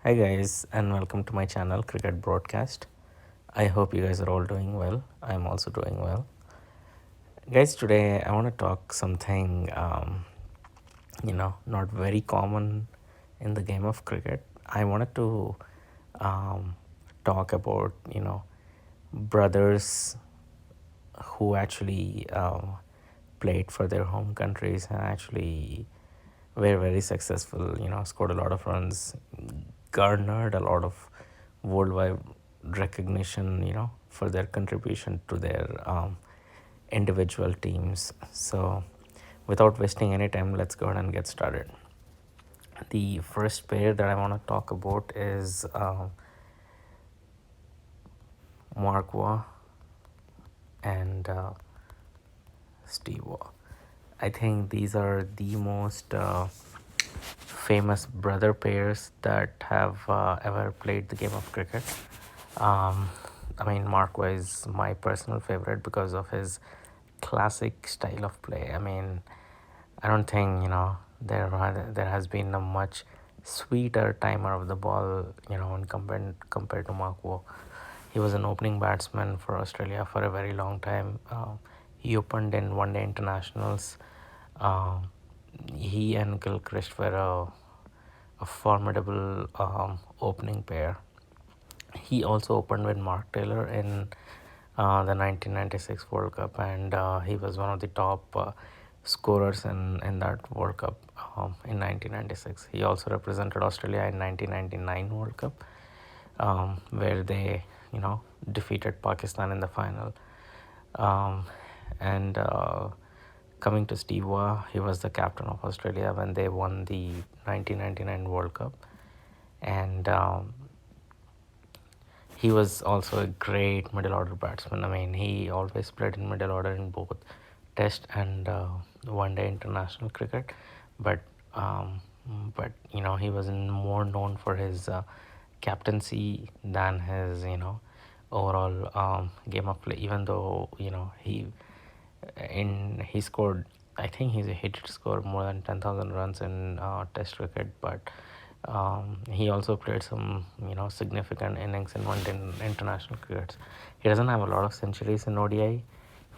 Hi guys, and welcome to my channel Cricket Broadcast. I hope you guys are all doing well. I'm also doing well. Guys, today I want to talk something not very common in the game of cricket. I wanted to um, talk about, brothers who actually played for their home countries and actually were very successful, scored a lot of runs, garnered a lot of worldwide recognition, for their contribution to their individual teams. So, without wasting any time, let's go ahead and get started. The first pair that I want to talk about is Mark Waugh and Steve Waugh. I think these are the most famous brother pairs that have ever played the game of cricket. Um, Mark Waugh is my personal favorite because of his classic style of play. I don't think there has been a much sweeter timer of the ball, when compared to Mark Waugh. He was an opening batsman for Australia for a very long time. He opened in one-day internationals. Um, he and Gilchrist were a formidable opening pair. He also opened with Mark Taylor in the 1996 World Cup, and he was one of the top scorers in that World Cup in 1996. He also represented Australia in 1999 World Cup, where they, defeated Pakistan in the final. Um, and Coming to Steve Waugh, he was the captain of Australia when they won the 1999 World Cup, and he was also a great middle order batsman. He always played in middle order in both Test and one day international cricket, but um, he was more known for his captaincy than his overall game of play. Even though he scored, I think he did score more than 10,000 runs in Test cricket, but he also played some significant innings in one day international cricket. He doesn't have a lot of centuries in ODI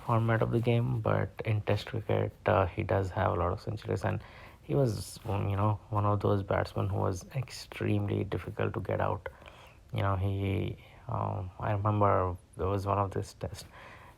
format of the game, but in Test cricket he does have a lot of centuries, and he was one of those batsmen who was extremely difficult to get out. I remember there was one of this test.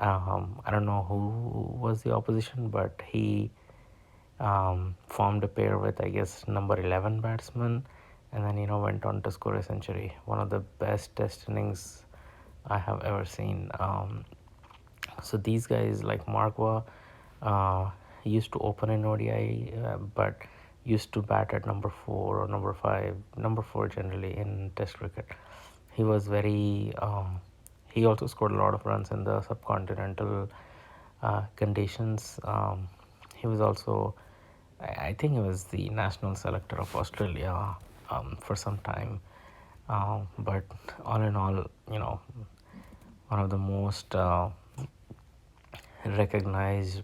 I don't know who was the opposition, but he formed a pair with, I guess, number 11 batsman, and then went on to score a century. One of the best test innings I have ever seen. So these guys like Mark Waugh used to open in ODI, but used to bat at number 4 or number 5, number 4 generally in Test cricket. He was very. He also scored a lot of runs in the subcontinental conditions. He was also, I think, he was the national selector of Australia for some time. But all in all, one of the most recognized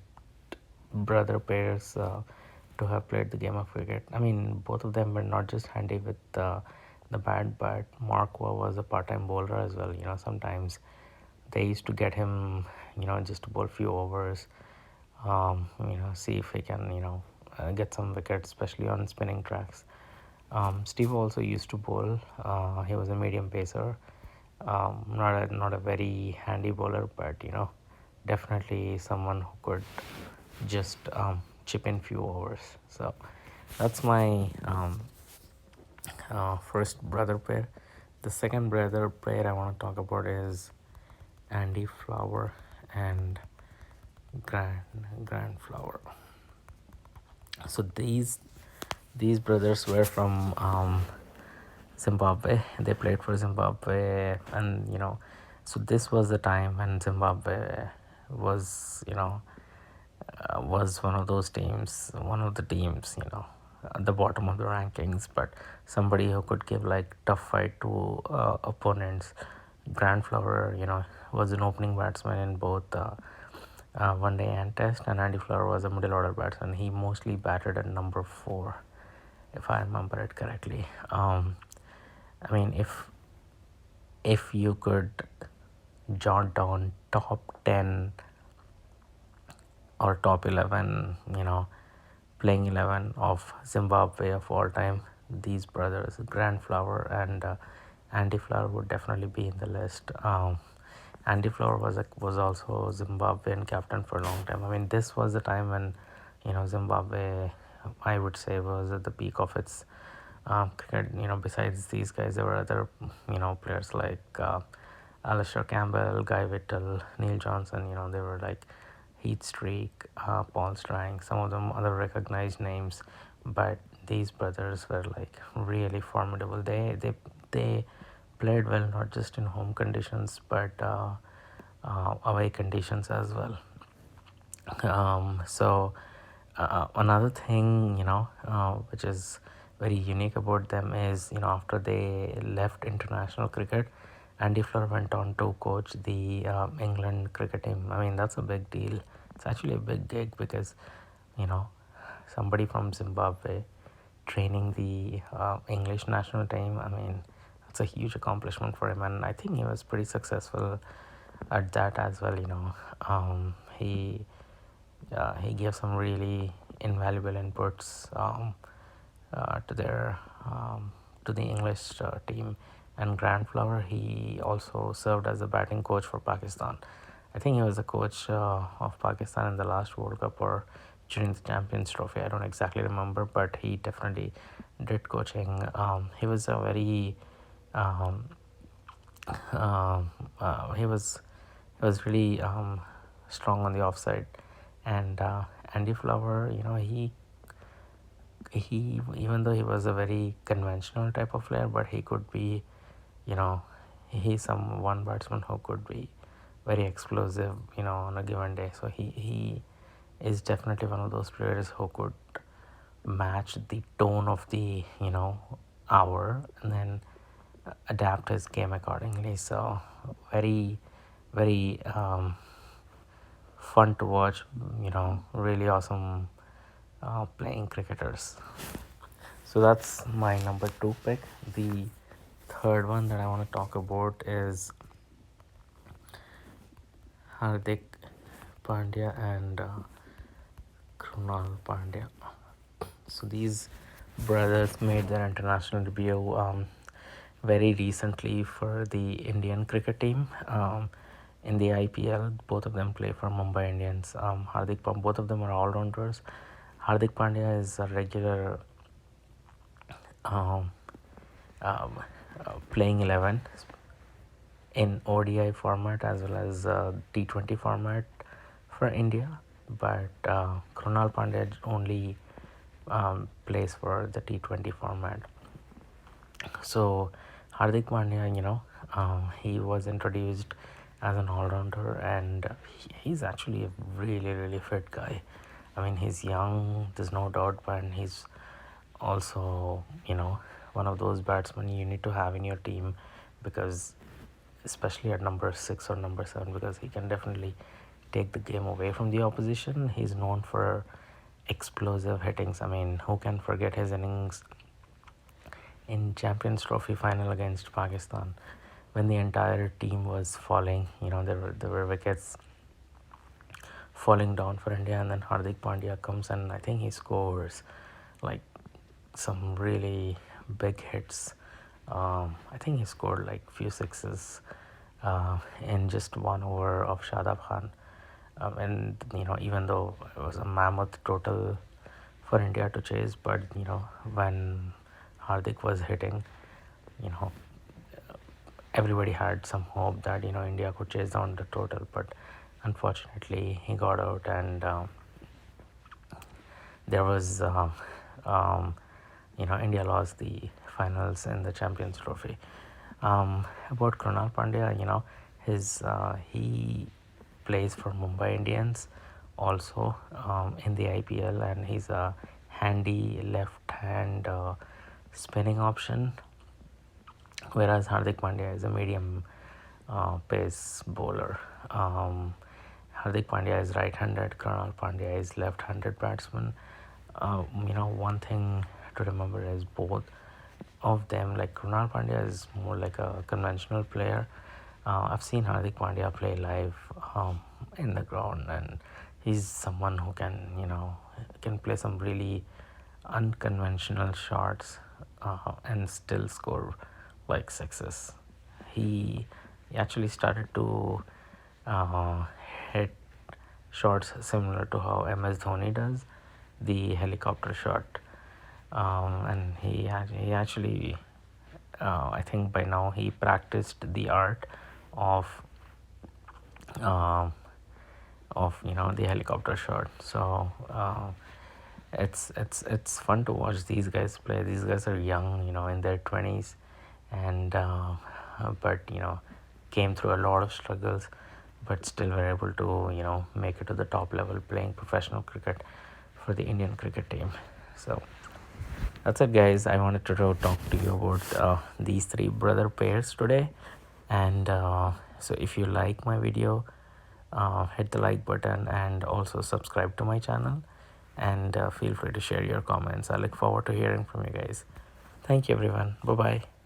brother pairs to have played the game of cricket. Both of them were not just handy with the bat, but Mark Waugh was a part-time bowler as well. Sometimes they used to get him, just to bowl a few overs, see if he can, get some wickets, especially on spinning tracks. Steve also used to bowl. He was a medium pacer, not a very handy bowler, but definitely someone who could just chip in few overs. So that's my first brother pair. The second brother pair I want to talk about is Andy Flower and Grant Flower. So these brothers were from Zimbabwe. They played for Zimbabwe, and so this was the time when Zimbabwe was was one of the teams, at the bottom of the rankings, but somebody who could give like tough fight to opponents. Grant Flower, was an opening batsman in both one day and Test, and Andy Flower was a middle order batsman. He mostly batted at number 4, if I remember it correctly. I mean, if you could jot down top 10 or top 11, playing 11 of Zimbabwe of all time, these brothers, Grant Flower and Andy Flower, would definitely be in the list. Andy Flower was also Zimbabwean captain for a long time. I mean, this was the time when, Zimbabwe, I would say, was at the peak of its cricket. Besides these guys, there were other, players like Alistair Campbell, Guy Whittle, Neil Johnson. They were like Heath Streak, Paul Strang, some of them other recognized names, but these brothers were like really formidable. They played well not just in home conditions but away conditions as well. So another thing, which is very unique about them is, after they left international cricket, Andy Flower went on to coach the England cricket team. I mean, that's a big deal. It's actually a big gig because, you know, somebody from Zimbabwe training the English national team. I mean, that's a huge accomplishment for him, and I think he was pretty successful at that as well. He gave some really invaluable inputs to their to the English team. And Grant Flower, he also served as a batting coach for Pakistan. I think he was the coach of Pakistan in the last World Cup or during the Champions Trophy. I don't exactly remember, but he definitely did coaching. He was a very um, he was really strong on the offside, and Andy Flower, he even though he was a very conventional type of player, but he could be, you know, he's some one batsman who could be very explosive, on a given day. So he is definitely one of those players who could match the tone of the hour and then adapt his game accordingly. So very very fun to watch. Really awesome playing cricketers. So that's my number two pick. The third one that I want to talk about is Hardik Pandya and Krunal Pandya. So these brothers made their international debut very recently for the Indian cricket team. In the IPL, both of them play for Mumbai Indians. Both of them are all-rounders. Hardik Pandya is a regular um, um, playing 11 in ODI format as well as T20 format for India, but Krunal Pandya only plays for the T20 format. So Hardik Pandya, he was introduced as an all-rounder, and he's actually a really really fit guy. I mean, he's young, there's no doubt, but he's also, one of those batsmen you need to have in your team, because especially at number 6 or number 7, because he can definitely take the game away from the opposition. He's known for explosive hittings. I mean, who can forget his innings in Champions Trophy final against Pakistan when the entire team was falling? There were wickets falling down for India, and then Hardik Pandya comes and I think he scores like some really big hits. I think he scored like few sixes in just 1 over of Shadab Khan. And even though it was a mammoth total for India to chase, but when Hardik was hitting, you know everybody had some hope that India could chase down the total, but unfortunately he got out, and there was India lost the finals in the Champions Trophy. About Krunal Pandya, he plays for Mumbai Indians also in the IPL, and he's a handy left hand spinning option, whereas Hardik Pandya is a medium pace bowler. Hardik Pandya is right-handed, Krunal Pandya is left-handed batsman. One thing to remember is both of them, like Krunal Pandya is more like a conventional player. I've seen Hardik Pandya play live in the ground, and he's someone who can, can play some really unconventional shots and still score like sixes. He actually started to uh, hit shots similar to how MS Dhoni does, the helicopter shot. And he actually, I think by now he practiced the art of um, the helicopter shot. So it's fun to watch these guys play. These guys are young, in their 20s, and but came through a lot of struggles, but still were able to make it to the top level playing professional cricket for the Indian cricket team. So that's it, guys. I wanted to talk to you about these three brother pairs today. And so if you like my video, hit the like button and also subscribe to my channel, and feel free to share your comments. I look forward to hearing from you guys. Thank you, everyone. Bye bye.